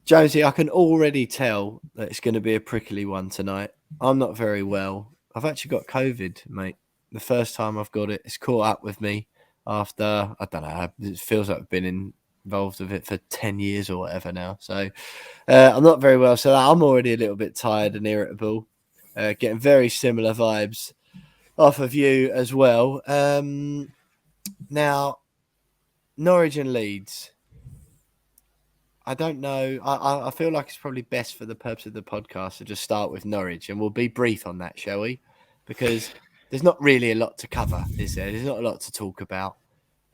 Jonesy, I can already tell that it's going to be a prickly one tonight. I'm not very well. I've actually got COVID, mate. The first time I've got it, it's caught up with me after, I don't know, it feels like I've been involved with it for 10 years or whatever now. So I'm not very well. So I'm already a little bit tired and irritable. Getting very similar vibes off of you as well. Now, Norwich and Leeds. I don't know. I feel like it's probably best for the purpose of the podcast to just start with Norwich, and we'll be brief on that, shall we? Because there's not really a lot to cover, is there? There's not a lot to talk about.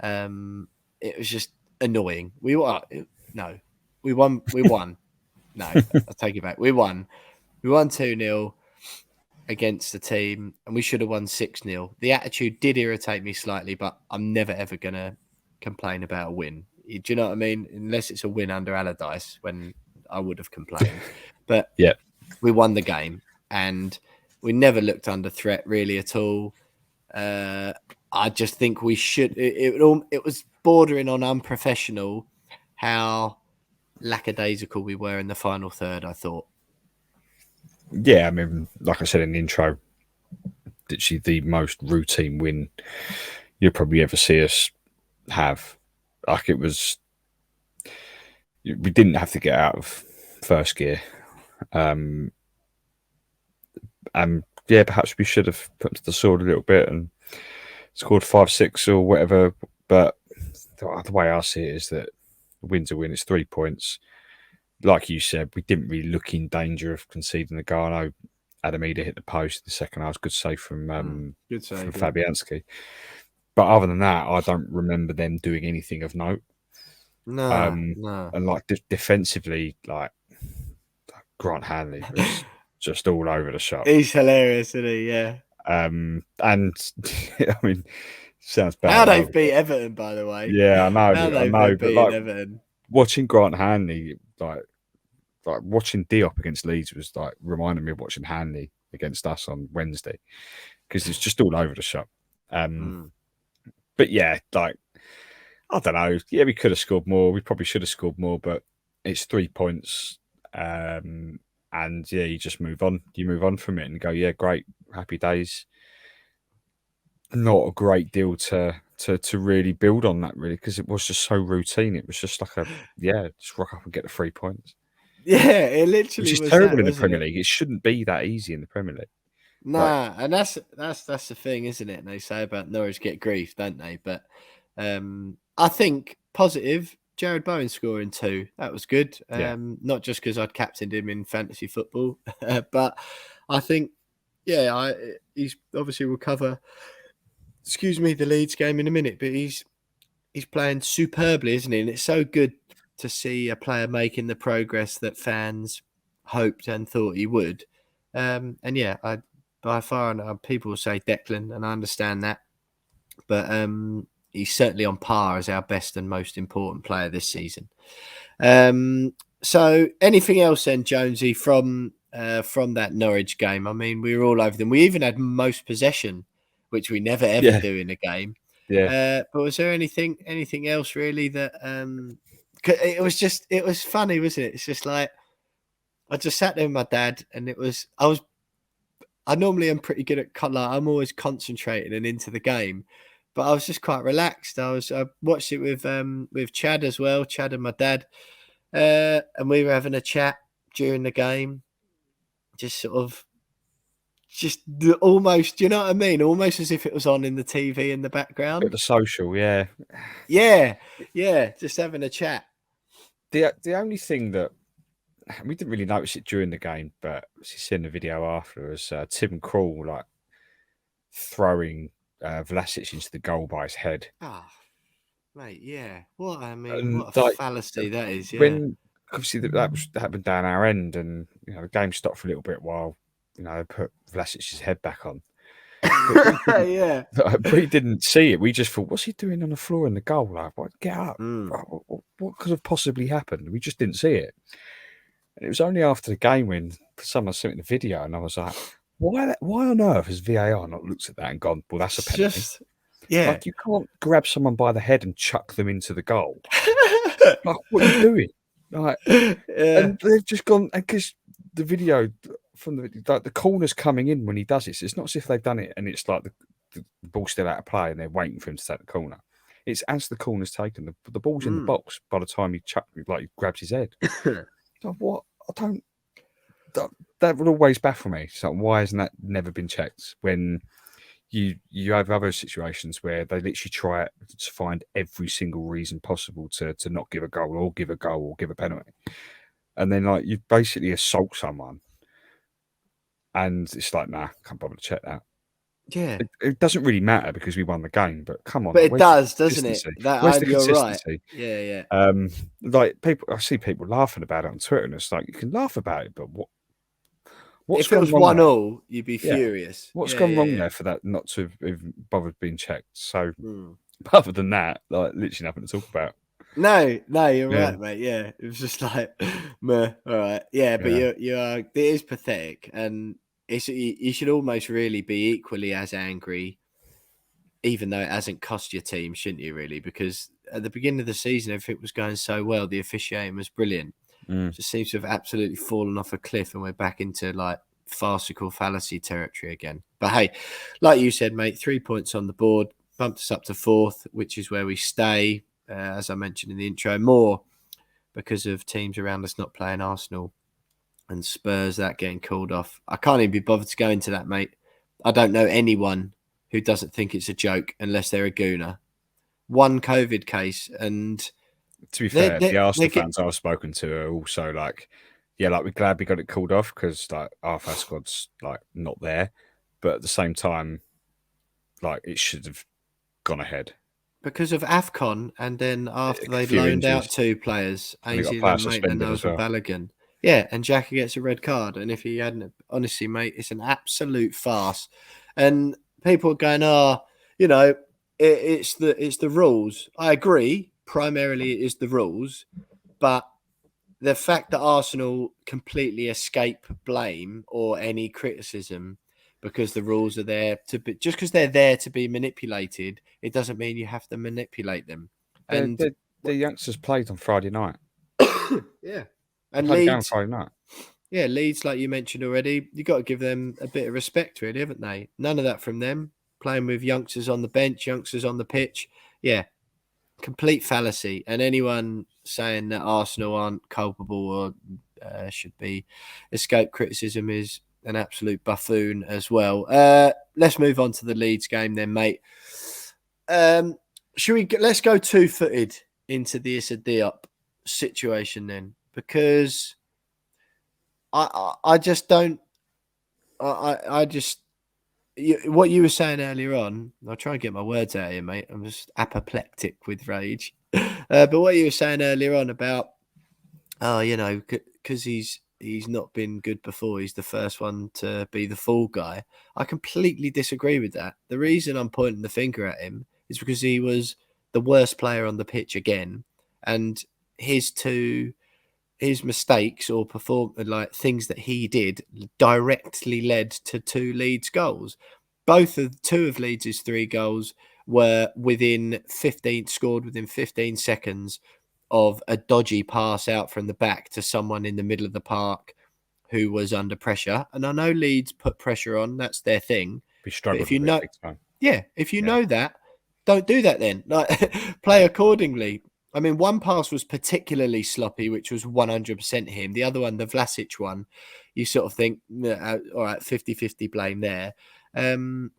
It was just annoying. We won. No, we won. We won. No, I'll take it back. We won. We won 2-0 against the team, and we should have won 6-0. The attitude did irritate me slightly, but I'm never ever gonna complain about a win. Do you know what I mean? Unless it's a win under Allardyce, when I would have complained. But yeah, we won the game, and we never looked under threat really at all. I just think we should. It was bordering on unprofessional how lackadaisical we were in the final third, I thought. Yeah, I mean, like I said in the intro, literally the most routine win you'll probably ever see us have. Like, it was, we didn't have to get out of first gear. And yeah, perhaps we should have put to the sword a little bit and scored 5-6 or whatever. But the way I see it is that a win's a win. It's 3 points. Like you said, we didn't really look in danger of conceding the goal. I know Adam Eder hit the post in the second half. Good save from Fabianski. But other than that, I don't remember them doing anything of note. No. And like defensively, like Grant Hanley was just all over the shop. He's hilarious, isn't he? Yeah. And I mean, sounds bad. How they've beat Everton, by the way. Yeah, I know. But like, Everton. Watching Grant Hanley, like watching Diop against Leeds was like reminding me of watching Hanley against us on Wednesday, because it's just all over the shop. But yeah, like, I don't know. Yeah, we could have scored more. We probably should have scored more, but it's 3 points. And yeah, you just move on. You move on from it and go, yeah, great, happy days. Not a great deal to really build on that, really, because it was just so routine. It was just like just rock up and get the 3 points. Yeah, it literally was terrible in the Premier League. It shouldn't be that easy in the Premier League. Nah, and that's the thing, isn't it? And they say about Norwich get grief, don't they? But I think positive. Jarrod Bowen scoring 2. That was good. Not just because I'd captained him in fantasy football, but I think, he's obviously will cover. Excuse me, the Leeds game in a minute, but he's playing superbly, isn't he? And it's so good to see a player making the progress that fans hoped and thought he would. And yeah, by far, people say Declan, and I understand that, but he's certainly on par as our best and most important player this season. So anything else then, Jonesy, from that Norwich game? I mean, we were all over them. We even had most possession, which we never ever do in a game. Yeah. But was there anything else really that it was funny, wasn't it? It's just like, I just sat there with my dad, and I normally am pretty good at I'm always concentrating and into the game, but I was just quite relaxed. I watched it with Chad as well, Chad and my dad, and we were having a chat during the game, just almost, you know what I mean? Almost as if it was on in the TV in the background. Bit of social, yeah. Yeah, just having a chat. The only thing that we didn't really notice it during the game, but seeing the video after, was Tim Krul like throwing Vlasic into the goal by his head. Oh, mate, yeah. What a fallacy that is. Yeah. When obviously that happened down our end, and the game stopped for a little bit while they put Vlasic's head back on. Yeah. We didn't see it. We just thought, what's he doing on the floor in the goal? Like, what? Get up! What could have possibly happened? We just didn't see it. And it was only after the game when someone sent me the video, and I was like, why on earth has VAR not looked at that and gone, well, that's a penalty? Like, you can't grab someone by the head and chuck them into the goal. Like, what are you doing? Like, Yeah. and they've just gone because the video from the corners coming in when he does it. So it's not as if they've done it and it's like the ball's still out of play and they're waiting for him to take the corner. It's as the corner's taken, the ball's in the box by the time he he grabs his head. So what? I don't. That would always baffle me. So why hasn't that never been checked? When you have other situations where they literally try to find every single reason possible to not give a goal or give a penalty, and then like you basically assault someone, and it's like, nah, can't bother to check that. Yeah. It doesn't really matter because we won the game, but come on, But like, it where's the does, doesn't it? consistency? Where's the You're right. consistency? Yeah. Like people, I see people laughing about it on Twitter, and it's like you can laugh about it, but what's If it gone was wrong there? 1-1, you'd be furious. What's gone wrong there for that not to have bothered being checked? So, other than that, like literally nothing to talk about. No, you're right, mate. Yeah, it was just like, meh. All right, yeah, but you are. It is pathetic, and you should almost really be equally as angry, even though it hasn't cost your team, shouldn't you? Really, because at the beginning of the season, everything was going so well. The officiating was brilliant. Just seems to have absolutely fallen off a cliff, and we're back into like farcical fallacy territory again. But hey, like you said, mate, 3 points on the board, bumped us up to 4th, which is where we stay. As I mentioned in the intro, more because of teams around us not playing Arsenal and Spurs, that getting called off. I can't even be bothered to go into that, mate. I don't know anyone who doesn't think it's a joke unless they're a gooner. One COVID case, and to be fair, the Arsenal fans I've spoken to are also like, yeah, like we're glad we got it called off because like half our squad's like not there, but at the same time, like it should have gone ahead. Because of AFCON, and then after they'd loaned out 2 players, Ainsley Maitland and Balogun. Yeah, and Xhaka gets a red card. And if he hadn't, honestly, mate, it's an absolute farce. And people are going, it's the rules. I agree. Primarily, it is the rules. But the fact that Arsenal completely escape blame or any criticism because the rules are there to be, just because they're there to be manipulated, it doesn't mean you have to manipulate them. And the youngsters played on Friday night. Yeah. And Leeds, Friday night. Yeah, Leeds, like you mentioned already, you got to give them a bit of respect, really, haven't they? None of that from them. Playing with youngsters on the bench, youngsters on the pitch. Yeah, complete fallacy. And anyone saying that Arsenal aren't culpable or should be escape criticism is an absolute buffoon as well. Let's move on to the Leeds game then, mate. Let's go 2-footed into the Issa Diop situation then, because I just don't. I just what you were saying earlier on. I'll try and get my words out here, mate. I'm just apoplectic with rage. But what you were saying earlier on about, because he's not been good before, he's the first one to be the fall guy. I completely disagree with that. The reason I'm pointing the finger at him is because he was the worst player on the pitch again, and his mistakes or things that he did directly led to 2 Leeds goals. Two of Leeds' 3 goals were scored within 15 seconds of a dodgy pass out from the back to someone in the middle of the park who was under pressure. And I know Leeds put pressure on, that's their thing. But if you know, know that, don't do that then. Play accordingly. I mean, one pass was particularly sloppy, which was 100% him. The other one, the Vlasic one, you sort of think, all right, 50-50 blame there. And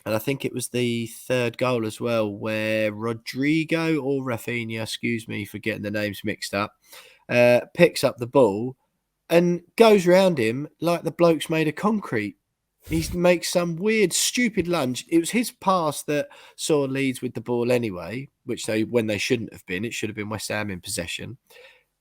I think it was the 3rd goal as well, where Rodrigo or Rafinha, excuse me for getting the names mixed up, picks up the ball and goes round him like the bloke's made of concrete. He makes some weird, stupid lunge. It was his pass that saw Leeds with the ball anyway, when they shouldn't have been. It should have been West Ham in possession.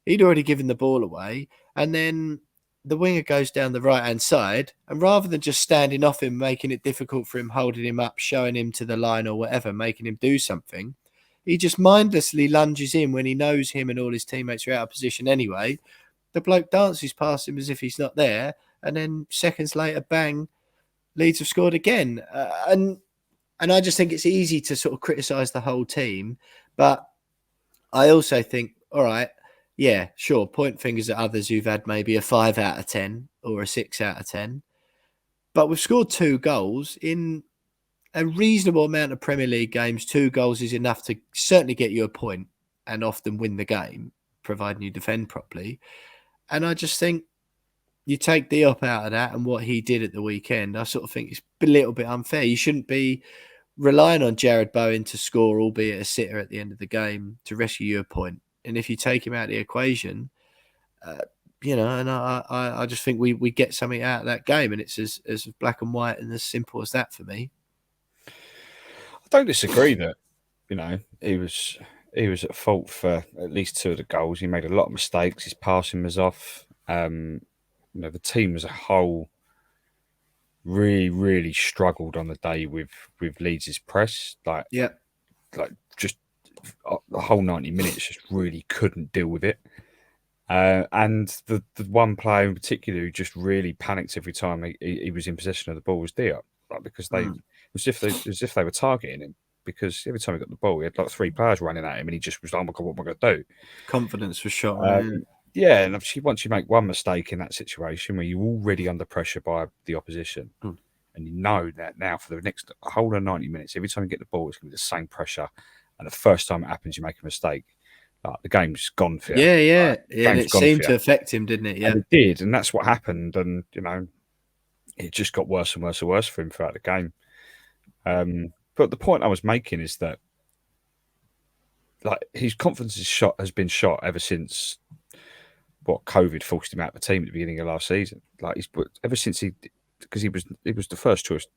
He'd already given the ball away. And then the winger goes down the right-hand side. And rather than just standing off him, making it difficult for him, holding him up, showing him to the line or whatever, making him do something, he just mindlessly lunges in when he knows him and all his teammates are out of position anyway. The bloke dances past him as if he's not there. And then seconds later, bang, Leeds have scored again. And I just think it's easy to sort of criticise the whole team. But I also think, all right, yeah, sure, point fingers at others who've had maybe a 5 out of 10 or a 6 out of 10. But we've scored 2 goals in a reasonable amount of Premier League games. 2 goals is enough to certainly get you a point and often win the game, providing you defend properly. And I just think you take Diop out of that and what he did at the weekend, I sort of think it's a little bit unfair. You shouldn't be relying on Jarrod Bowen to score, albeit a sitter at the end of the game, to rescue you a point. And if you take him out of the equation, and I just think we get something out of that game, and it's as black and white and as simple as that for me. I don't disagree that he was at fault for at least 2 of the goals. He made a lot of mistakes. His passing was off. The team as a whole really struggled on the day with Leeds' press. Like just the whole 90 minutes just really couldn't deal with it. And the one player in particular who just really panicked every time he was in possession of the ball was Diop, because it was as if they were targeting him. Because every time he got the ball, he had like 3 players running at him, and he just was like, "Oh my god, what am I going to do?" Confidence was shot. Yeah, and obviously once you make one mistake in that situation where you're already under pressure by the opposition, and you know that now for the next whole of 90 minutes, every time you get the ball, it's going to be the same pressure. And the first time it happens, you make a mistake. The game's gone for you. Yeah. And it seemed to affect him, didn't it? Yeah, and it did, and that's what happened. And it just got worse and worse and worse for him throughout the game. But the point I was making is that, his confidence has been shot ever since COVID forced him out of the team at the beginning of last season. Ever since because he was the first choice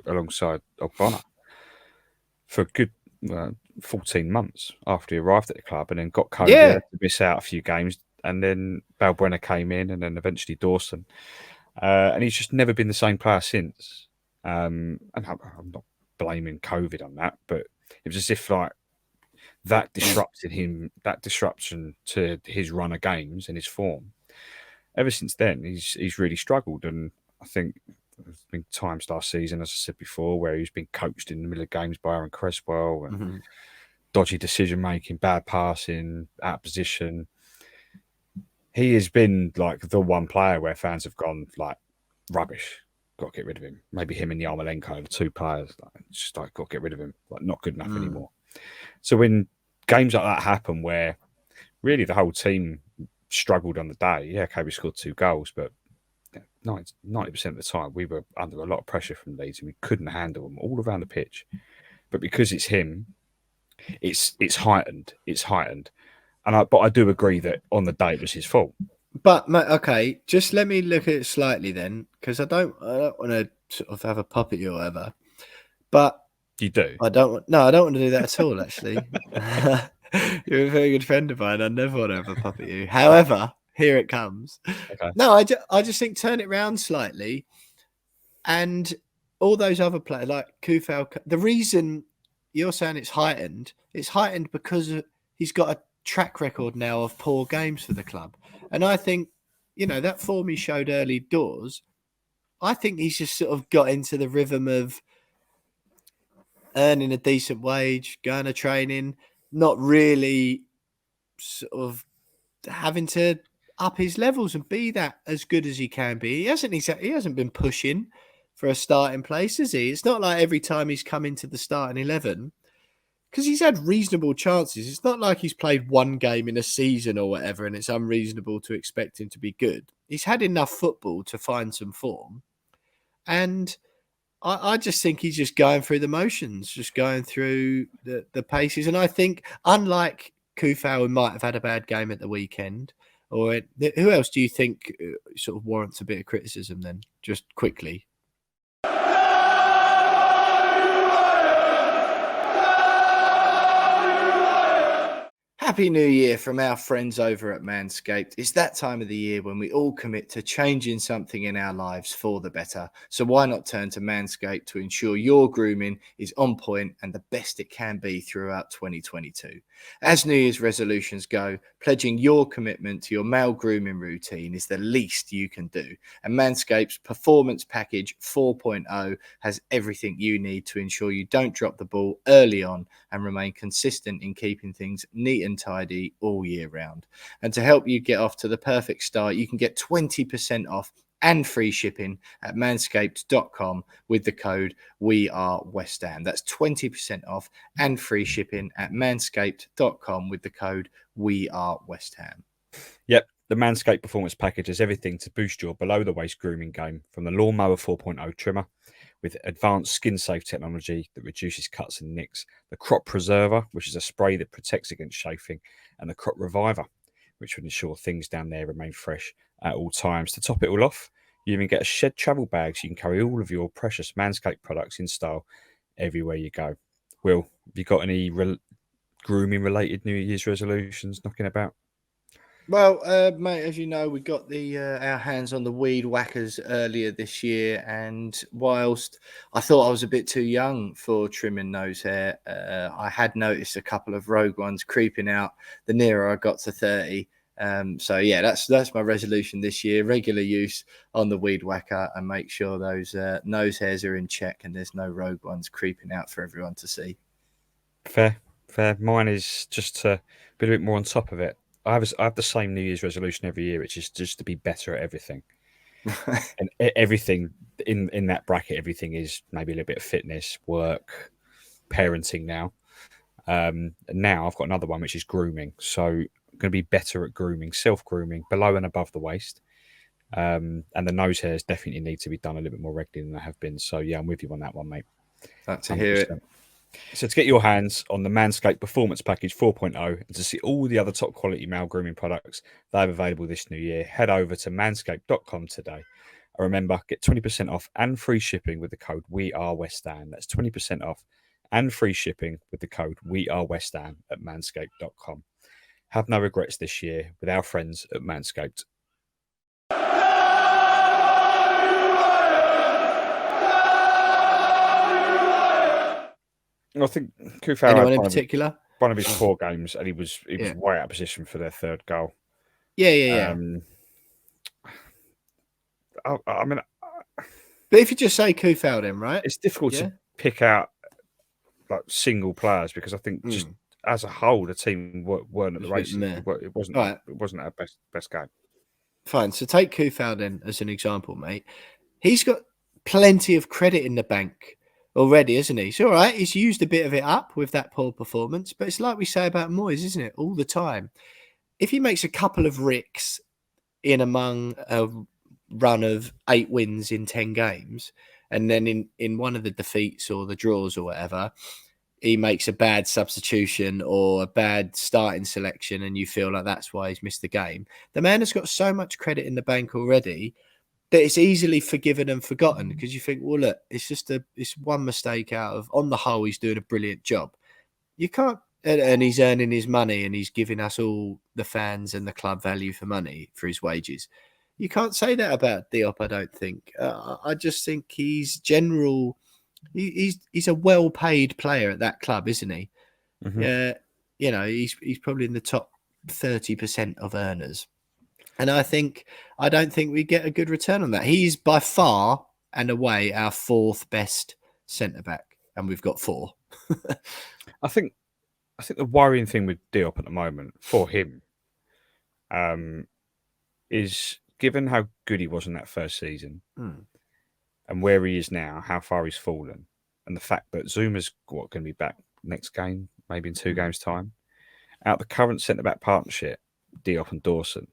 alongside Ogbonna for a good 14 months after he arrived at the club, and then got COVID to miss out a few games, and then Balbuena came in, and then eventually Dawson, and he's just never been the same player since. And I'm not blaming COVID on that, but it was as if that disruption to his run of games and his form. Ever since then, he's really struggled, and I think there's been times last season, as I said before, where he's been coached in the middle of games by Aaron Cresswell, and dodgy decision making, bad passing, out of position. He has been the one player where fans have gone rubbish. Got to get rid of him. Maybe him and Yarmolenko, the 2 players. Got to get rid of him. Not good enough anymore. So when games like that happen, where really the whole team struggled on the day, we scored 2 goals, but 90% of the time we were under a lot of pressure from Leeds, and we couldn't handle them all around the pitch. But because it's him, it's heightened. But I do agree that on the day it was his fault. But okay, just let me look at it slightly then, because I don't want to sort of have a pop at you or whatever. But you do. I don't want to do that at all. Actually, you're a very good friend of mine. I never want to have a pop at you. However, here it comes. Okay. No, I just think turn it around slightly, and all those other players like Kufal. The reason you're saying it's heightened because he's got a track record now of poor games for the club. And I think, that form he showed early doors, I think he's just sort of got into the rhythm of earning a decent wage, going to training, not really sort of having to up his levels and be that as good as he can be. He hasn't been pushing for a starting place, has he? It's not like every time he's come into the starting 11, because he's had reasonable chances. It's not like he's played one game in a season or whatever, and it's unreasonable to expect him to be good. He's had enough football to find some form. And I just think he's just going through the motions, just going through the paces. And I think, unlike Kufal, who might have had a bad game at the weekend, who else do you think sort of warrants a bit of criticism then, just quickly? Happy New Year from our friends over at Manscaped. It's that time of the year when we all commit to changing something in our lives for the better. So why not turn to Manscaped to ensure your grooming is on point and the best it can be throughout 2022. As New Year's resolutions go, pledging your commitment to your male grooming routine is the least you can do. And Manscaped's Performance Package 4.0 has everything you need to ensure you don't drop the ball early on and remain consistent in keeping things neat and and tidy all year round. And to help you get off to the perfect start, you can get 20% off and free shipping at manscaped.com with the code WeAreWestHam. That's 20% off and free shipping at manscaped.com with the code WeAreWestHam. Yep, the Manscaped Performance Package has everything to boost your below-the-waist grooming game, from the Lawnmower 4.0 trimmer with advanced skin-safe technology that reduces cuts and nicks, the Crop Preserver, which is a spray that protects against chafing, and the Crop Reviver, which would ensure things down there remain fresh at all times. To top it all off, you even get a shed travel bag so you can carry all of your precious Manscaped products in style everywhere you go. Will, have you got any grooming-related New Year's resolutions knocking about? Well, mate, as you know, we got our hands on the weed whackers earlier this year, and whilst I thought I was a bit too young for trimming nose hair, I had noticed a couple of rogue ones creeping out the nearer I got to 30. So yeah, that's my resolution this year: regular use on the weed whacker, and make sure those nose hairs are in check and there's no rogue ones creeping out for everyone to see. Fair. Mine is just to be a bit more on top of it. I have the same New Year's resolution every year, which is just to be better at everything. And everything in that bracket, everything is maybe a little bit of fitness, work, parenting now. And now I've got another one, which is grooming. So I'm going to be better at grooming, self-grooming, below and above the waist. And the nose hairs definitely need to be done a little bit more regularly than they have been. So yeah, I'm with you on that one, mate. Like to hear it. So to get your hands on the Manscaped Performance Package 4.0 and to see all the other top quality male grooming products they have available this new year, head over to manscaped.com today. And remember, get 20% off and free shipping with the code WeAreWestHam. That's 20% off and free shipping with the code WeAreWestHam at manscaped.com. Have no regrets this year with our friends at Manscaped. I think Kufau Anyone had in particular? one of his poor games, and he was way out of position for their third goal. Yeah. I mean, but if you just say Kufau, then right, it's difficult to pick out like single players, because I think just as a whole, the team weren't at the races. It wasn't. Right. It wasn't our best game. Fine. So take Kufau then as an example, mate. He's got plenty of credit in the bank already, isn't he? So all right, he's used a bit of it up with that poor performance, but it's like we say about Moyes, isn't it? All the time. If he makes a couple of ricks in among a run of 8 wins in 10 games, and then in one of the defeats or the draws or whatever, he makes a bad substitution or a bad starting selection, and you feel like that's why he's missed the game. The man has got so much credit in the bank already that it's easily forgiven and forgotten, because you think, well, look, it's one mistake out of, on the whole, he's doing a brilliant job. You can't, and he's earning his money and he's giving us all, the fans and the club, value for money for his wages. You can't say that about Diop, I don't think. I just think he's a well-paid player at that club, isn't he? Yeah, he's probably in the top 30% of earners. And I don't think we get a good return on that. He's by far and away our 4th best centre-back, and we've got 4. I think the worrying thing with Diop at the moment for him is, given how good he was in that first season and where he is now, how far he's fallen, and the fact that Zuma's going to be back next game, maybe in 2 games' time, out of the current centre-back partnership, Diop and Dawson,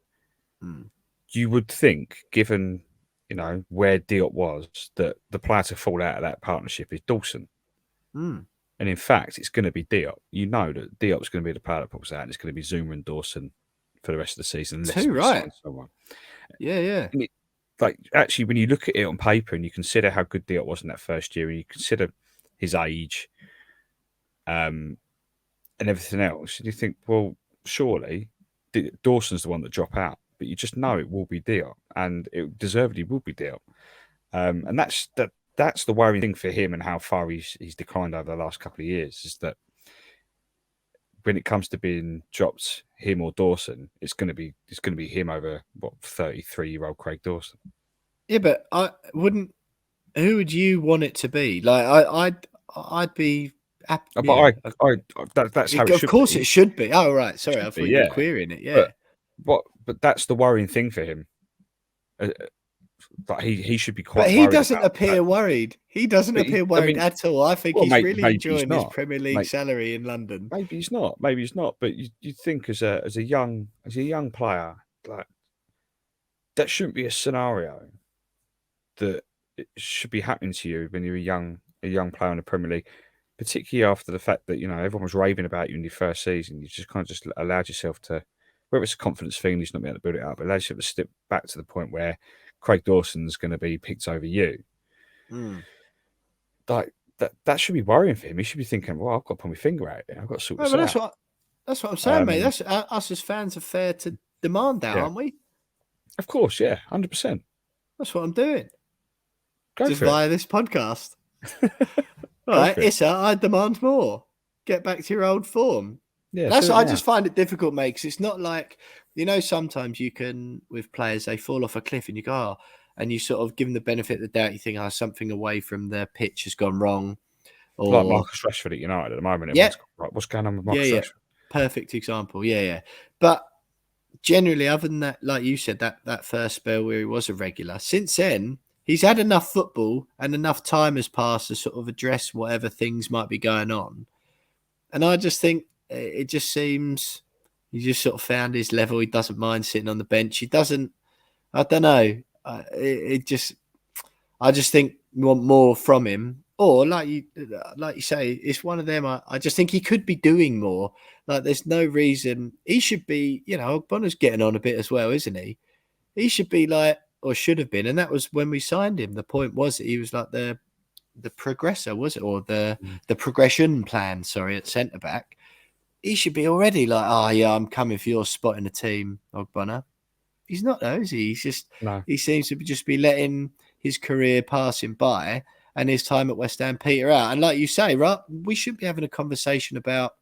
you would think, given where Diop was, that the player to fall out of that partnership is Dawson. And in fact, it's going to be Diop. You know that Diop's going to be the player that falls out, and it's going to be Zuma and Dawson for the rest of the season. Too right. Someone. Yeah. Actually, when you look at it on paper and you consider how good Diop was in that first year, and you consider his age, and everything else, and you think, well, surely Dawson's the one that drop out. But you just know it will be Diop, and it deservedly will be Diop. And that's the worrying thing for him, and how far he's declined over the last couple of years, is that when it comes to being dropped, him or Dawson, it's going to be him over 33-year-old Craig Dawson. Yeah, but who would you want it to be? Like I'd be But that's how it Of should course be. it should be. Oh, right. Sorry, I Should be, thought you were yeah. querying it. Yeah. But that's the worrying thing for him. Like he should be But quite he worried doesn't about that. appear worried. He doesn't appear worried at all. I think well, he's really maybe he's enjoying his not. Premier League salary in London. Maybe he's not. But you think as a young player, like that shouldn't be a scenario that it should be happening to you when you're a young player in the Premier League, particularly after the fact that everyone was raving about you in your first season. You just kind of just allowed yourself to, whether it's a confidence thing, you're just not being able to build it up, but allowed yourself to step back to the point where Craig Dawson's going to be picked over you. Like that should be worrying for him. He should be thinking, "Well, I've got to put my finger out there. I've got to sort this out." That's what I'm saying, mate. That's us as fans are fair to demand that, aren't we? Of course, yeah, 100%. That's what I'm doing. Go just for via it. This podcast. All right, Issa, I demand more. Get back to your old form. Yeah, I just find it difficult, mate, because it's not like, sometimes you can, with players, they fall off a cliff and you go, and you sort of give them the benefit of the doubt. You think, something away from their pitch has gone wrong. Or like Marcus Rashford at United at the moment. Yeah. Right, what's going on with Marcus Rashford? Perfect example. Yeah. But generally, other than that, like you said, that first spell where he was a regular, since then, he's had enough football and enough time has passed to sort of address whatever things might be going on. And I just think it just seems he just sort of found his level. He doesn't mind sitting on the bench. He doesn't, I don't know. I just think we want more from him. Or like you say, it's one of them. I just think he could be doing more. Like there's no reason he should be. Bonner's getting on a bit as well, isn't he? He should be like, or should have been, and that was when we signed him. The point was that he was like the progressor, was it, or the progression plan? Sorry, at centre back, he should be already like, I'm coming for your spot in the team, Ogbonna. He's not though, is he? He's just he seems to just be letting his career pass him by and his time at West Ham peter out. And like you say, right, we should be having a conversation about,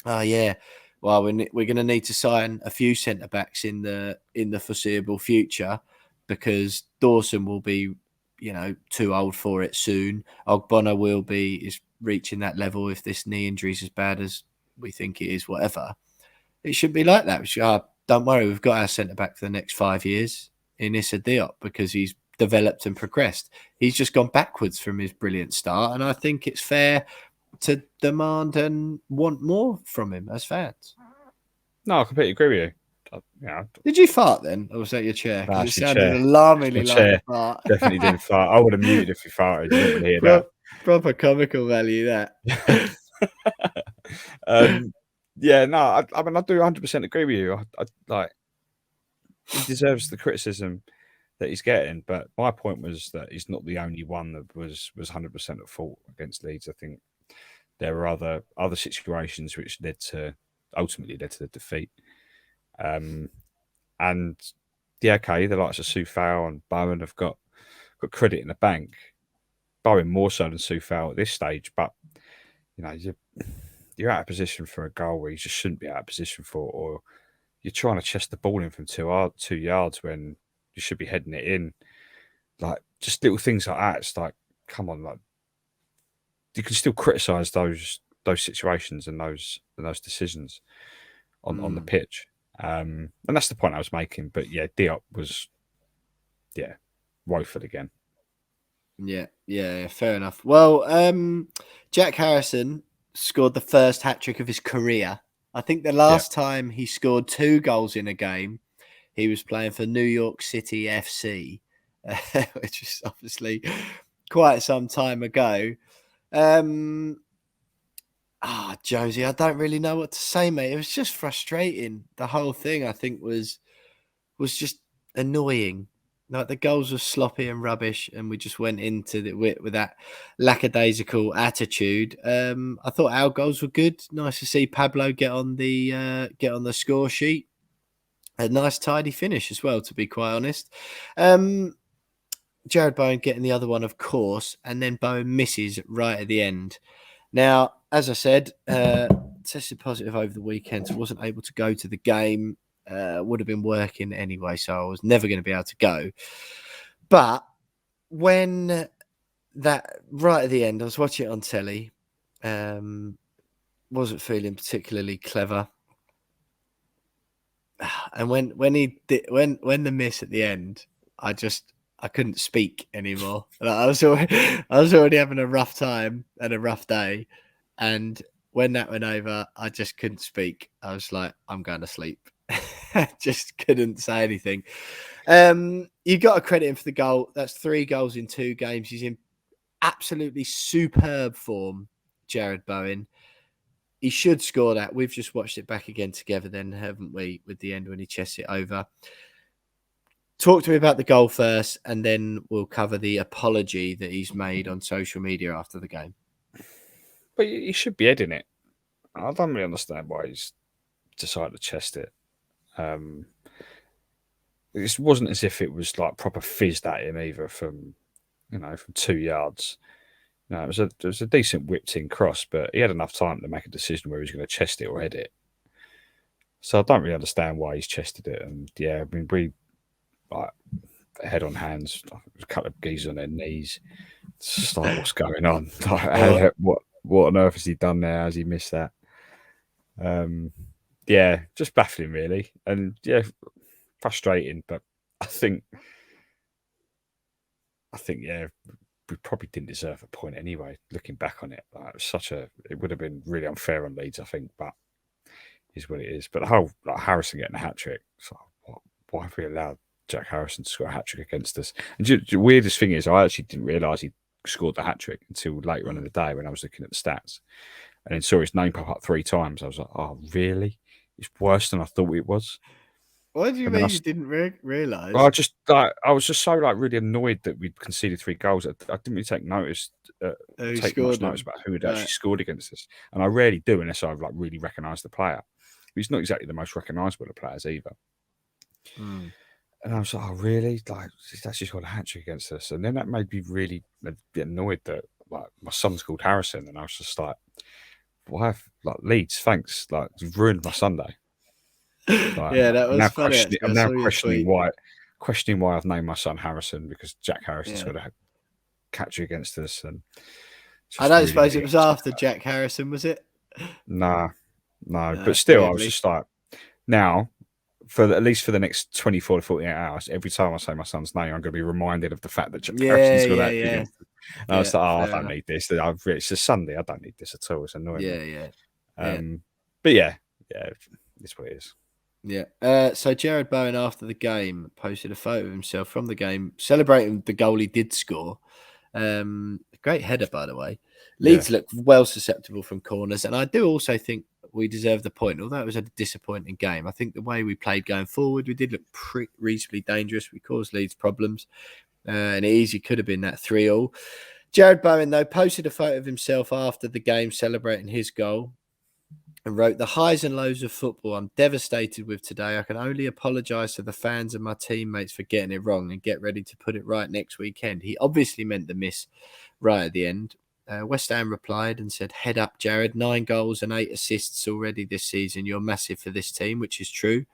well, we're going to need to sign a few centre backs in the foreseeable future because Dawson will be, too old for it soon. Ogbonna is reaching that level if this knee injury is as bad as we think it is. Whatever, it should be like that. We should, don't worry, we've got our centre back for the next 5 years in Issa Diop because he's developed and progressed. He's just gone backwards from his brilliant start, and I think it's fair to demand and want more from him as fans. No, I completely agree with you. Did you fart then, or was that your chair? Nah, it sounded alarmingly like a fart. Definitely didn't fart. I would have muted if you farted. You didn't want to hear that. Proper comical value, that. Yeah, no, I mean, I do 100% agree with you. I like he deserves the criticism that he's getting, but my point was that he's not the only one that was 100% at fault against Leeds. I think there were other situations which ultimately led to the defeat. And yeah, okay, the likes of Soufal and Bowen have got credit in the bank. Bowen more so than Soufal at this stage, but you're out of position for a goal where you just shouldn't be out of position for, or you're trying to chest the ball in from 2 yards when you should be heading it in. Like just little things like that. It's like, come on, like you can still criticise those situations and those decisions on the pitch. And that's the point I was making. But yeah, Diop was woeful again. Yeah, fair enough. Well, Jack Harrison scored the first hat-trick of his career. I think the last time he scored 2 goals in a game, he was playing for New York City FC, which is obviously quite some time ago. Josie, I don't really know what to say, mate. It was just frustrating. The whole thing, I think, was just annoying. Like the goals were sloppy and rubbish, and we just went into it with that lackadaisical attitude. I thought our goals were good. Nice to see Pablo get on the score sheet. A nice tidy finish as well, to be quite honest. Jarrod Bowen getting the other one, of course, and then Bowen misses right at the end. Now, as I said, tested positive over the weekend, so wasn't able to go to the game. Would have been working anyway, so I was never going to be able to go. But when that right at the end, I was watching it on telly, Wasn't feeling particularly clever. And when the miss at the end, I couldn't speak anymore. Like, I was already having a rough time and a rough day, and when that went over, I just couldn't speak. I was like, I'm going to sleep. Just couldn't say anything. You got to credit him for the goal. That's 3 goals in 2 games. He's in absolutely superb form, Jarrod Bowen. He should score that. We've just watched it back again together then, haven't we, with the end when he chests it over. Talk to me about the goal first, and then we'll cover the apology that he's made on social media after the game. But he should be heading it. I don't really understand why he's decided to chest it. It wasn't as if it was like proper fizzed at him either from 2 yards. No, it was a decent whipped in cross, but he had enough time to make a decision where he was going to chest it or head it. So I don't really understand why he's chested it. And yeah, I mean, we like head on hands, a couple of geezers on their knees. It's just like, what's going on? Like, what on earth has he done there? Has he missed that? Yeah, just baffling really, and yeah, frustrating. But I think yeah, we probably didn't deserve a point anyway. Looking back on it, it would have been really unfair on Leeds, I think. But is what it is. But the whole Harrison getting a hat trick, why have we allowed Jack Harrison to score a hat trick against us? And the weirdest thing is, I actually didn't realise he scored the hat trick until later on in the day when I was looking at the stats, and then saw his name pop up 3 times. I was like, oh really? It's worse than I thought it was. What do you mean you didn't realise? Well, I was just so really annoyed that we'd conceded 3 goals. I didn't really take notice about who had actually scored against us, and I rarely do unless I've really recognised the player. He's not exactly the most recognisable of players either. And I was like, oh really? He's actually scored a hat trick against us, and then that made me really annoyed that my son's called Harrison, and I was just like, why? Leeds, thanks. You've ruined my Sunday. Yeah, that was funny. I'm now questioning why I've named my son Harrison, because Jack Harrison's got a catch against us. And I don't suppose it was after Jack Harrison, was it? No, but still, I was just like, now, at least for the next 24 to 48 hours, every time I say my son's name, I'm going to be reminded of the fact that Jack Harrison's got that against us. And I was like, I don't need this. It's a Sunday. I don't need this at all. It's annoying. But yeah, it's what it is. Yeah. So Jarrod Bowen, after the game, posted a photo of himself from the game, celebrating the goal he did score. Great header, by the way. Leeds look well susceptible from corners, and I do also think we deserve the point, although it was a disappointing game. I think the way we played going forward, we did look reasonably dangerous. We caused Leeds problems, and it easily could have been that 3-3. Jarrod Bowen, though, posted a photo of himself after the game celebrating his goal, and wrote, "The highs and lows of football I'm devastated with today. I can only apologise to the fans and my teammates for getting it wrong and get ready to put it right next weekend." He obviously meant the miss right at the end. West Ham replied and said, "Head up, Jarrod. 9 goals and 8 assists already this season. You're massive for this team," which is true.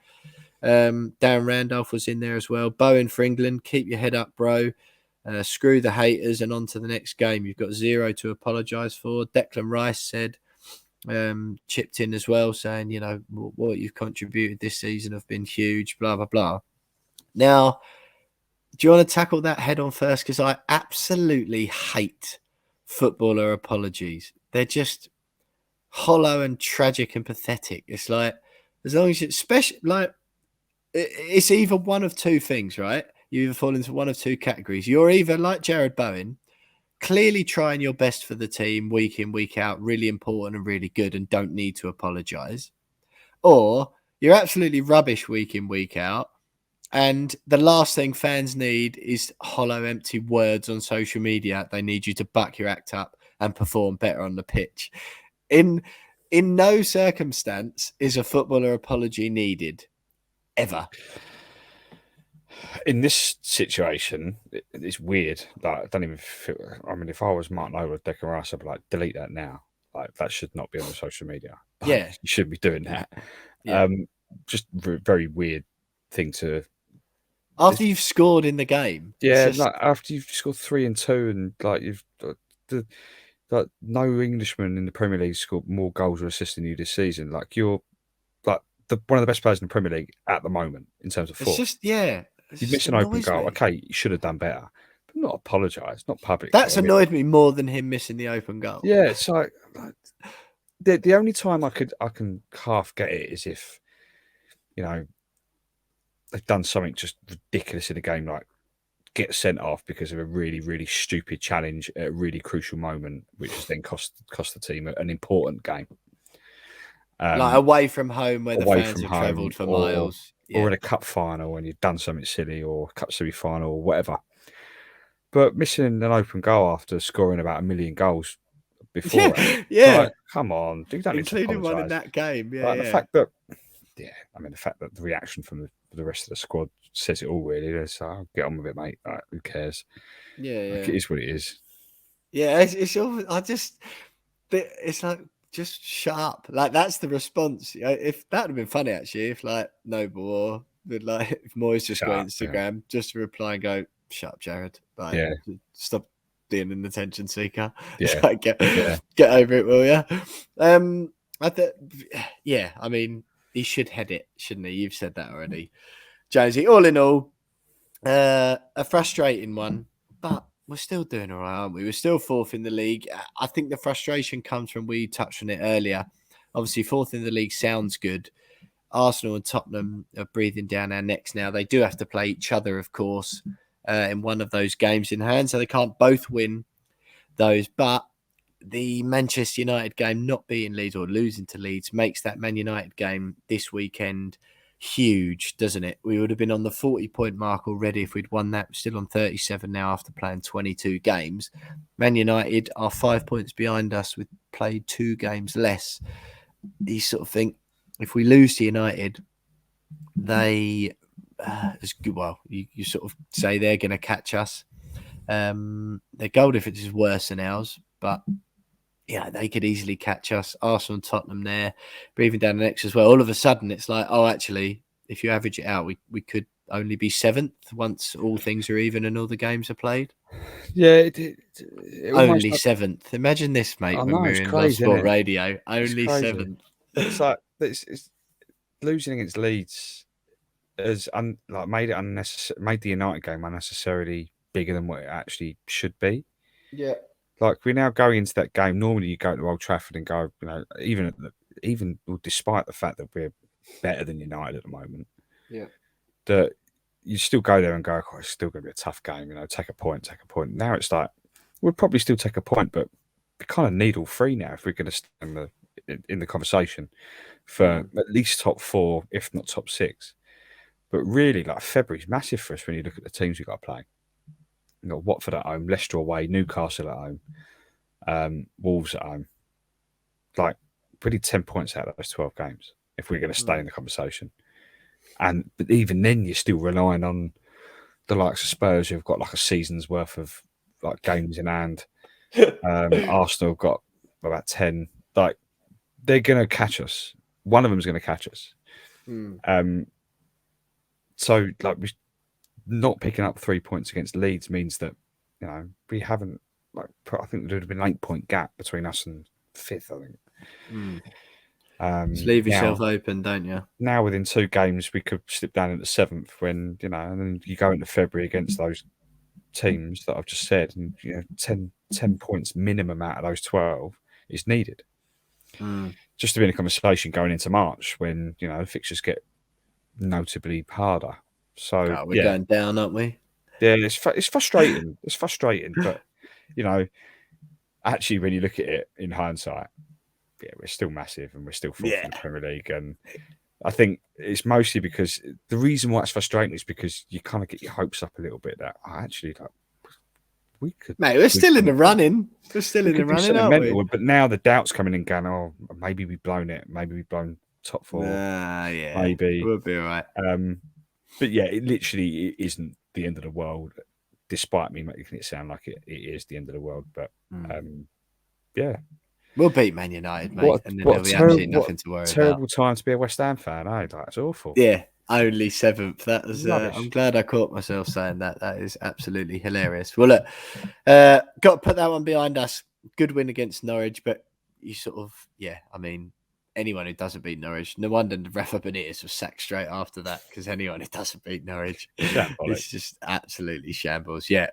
Darren Randolph was in there as well. Bowen for England, keep your head up, bro. Screw the haters and on to the next game. You've got 0 to apologise for. Declan Rice said, chipped in as well, saying, what you've contributed this season have been huge, blah, blah, blah. Now, do you want to tackle that head on first? Because I absolutely hate footballer apologies. They're just hollow and tragic and pathetic. It's like, as long as it's either one of 2 things, right? You either fall into one of 2 categories. You're either like Jarrod Bowen, clearly trying your best for the team week in, week out, really important and really good, and don't need to apologise. Or you're absolutely rubbish week in, week out, and the last thing fans need is hollow, empty words on social media. They need you to buck your act up and perform better on the pitch. In no circumstance is a footballer apology needed, ever. In this situation, it's weird. I don't even feel. I mean, if I was Martin Over Declan Rice, I'd be like, delete that now. That should not be on the social media. You should be doing that. Yeah. Just very weird thing to. After you've scored in the game, after you've scored 3 and 2, and you've the like no Englishman in the Premier League scored more goals or assists than you this season. Like you're like one of the best players in the Premier League at the moment in terms of It's form. just, yeah, it You just miss an open annoys goal. me. Okay, you should have done better, but not apologise, not publicly. That's annoyed me more than him missing the open goal. Yeah, it's like the only time I can half get it is if, you know, they've done something just ridiculous in a game, like get sent off because of a really, really stupid challenge at a really crucial moment, which has then cost the team an important game. Like away from home where the away fans from have home, travelled for miles. or in a cup final when you've done something silly, or cup semi-final or whatever. But missing an open goal after scoring about 1 million goals before it, Yeah. like, come on, you don't need to Including one in apologise. that game. Yeah, Like, yeah. the fact that, the fact that the reaction from the rest of the squad says it all, really. It's like, get on with it, mate. Like, who cares? Yeah, yeah. Like, it is what it is. Yeah, it's like, just shut up. Like, that's the response. If that would have been funny, actually, if like Noble or if Moyes just got Instagram, just to reply and go, "Shut up, Jarrod. Like, stop being an attention seeker. Yeah, like, get over it, will you?" I mean, he should head it, shouldn't he? You've said that already, Jonesy. All in all, a frustrating one, but we're still doing all right, aren't we? We're still fourth in the league. I think the frustration comes from, we touched on it earlier. Obviously, fourth in the league sounds good. Arsenal and Tottenham are breathing down our necks now. They do have to play each other, of course, in one of those games in hand, so they can't both win those. But the Manchester United game not beating Leeds or losing to Leeds makes that Man United game this weekend huge, doesn't it? We would have been on the 40-point mark already if we'd won that. We're still on 37 now after playing 22 games. Man United are 5 points behind us. We've played 2 games less. You sort of think, if we lose to United, they, you sort of say they're going to catch us. Their goal difference is worse than ours, but yeah, they could easily catch us. Arsenal and Tottenham there, breathing down the necks as well. All of a sudden, it's like, oh, actually, if you average it out, we could only be 7th once all things are even and all the games are played. Yeah, only 7th. Imagine this, mate. I when know, we're it's in crazy, Sport isn't it? Radio, only 7th. It's like it's losing against Leeds has made it unnecessary, made the United game unnecessarily bigger than what it actually should be. Yeah. Like, we're now going into that game. Normally, you go to Old Trafford and go, even despite the fact that we're better than United at the moment, that you still go there and go, oh, it's still going to be a tough game. Take a point. Now it's like, we'll probably still take a point, but we kind of need all 3 now if we're going to stay in the conversation for at least top 4, if not top 6. But really, like, February's massive for us when you look at the teams we've got to play. You've got Watford at home, Leicester away, Newcastle at home, Wolves at home. Like, we need 10 points out of those 12 games if we're going to stay in the conversation. But even then, you're still relying on the likes of Spurs, who've got like a season's worth of like games in hand. Arsenal have got about 10. Like, they're going to catch us. One of them's going to catch us. So, like, we're not picking up 3 points against Leeds means that, we haven't, I think there would have been an 8-point gap between us and 5th, I think. Just leave yourself open, don't you? Now, within 2 games, we could slip down into 7th when, and then you go into February against those teams that I've just said, and 10 points minimum out of those 12 is needed. Just to be in a conversation going into March when, the fixtures get notably harder. So we're going down, aren't we? Yeah, it's frustrating. It's frustrating, but actually, when you look at it in hindsight, we're still massive and we're still 4th in the Premier League. And I think it's mostly because the reason why it's frustrating is because you kind of get your hopes up a little bit that actually, like, we could. Mate, we're still in the running. We're still in the running, aren't we? But now the doubt's coming in, going, oh, maybe we've blown it. Maybe we've blown top 4. Maybe we'll be all right. But yeah, it literally isn't the end of the world, despite me making it sound like it is the end of the world. But we'll beat Man United, mate, and then there'll be absolutely nothing to worry about. Terrible time to be a West Ham fan, eh? That's awful. Yeah, only 7th. That was. I'm glad I caught myself saying that. That is absolutely hilarious. Well, look, got to put that one behind us. good win against Norwich, but you sort of, I mean, anyone who doesn't beat Norwich, no wonder the Rafa Benitez was sacked straight after that, because anyone who doesn't beat Norwich Shambolic. is just absolutely shambles. Yeah.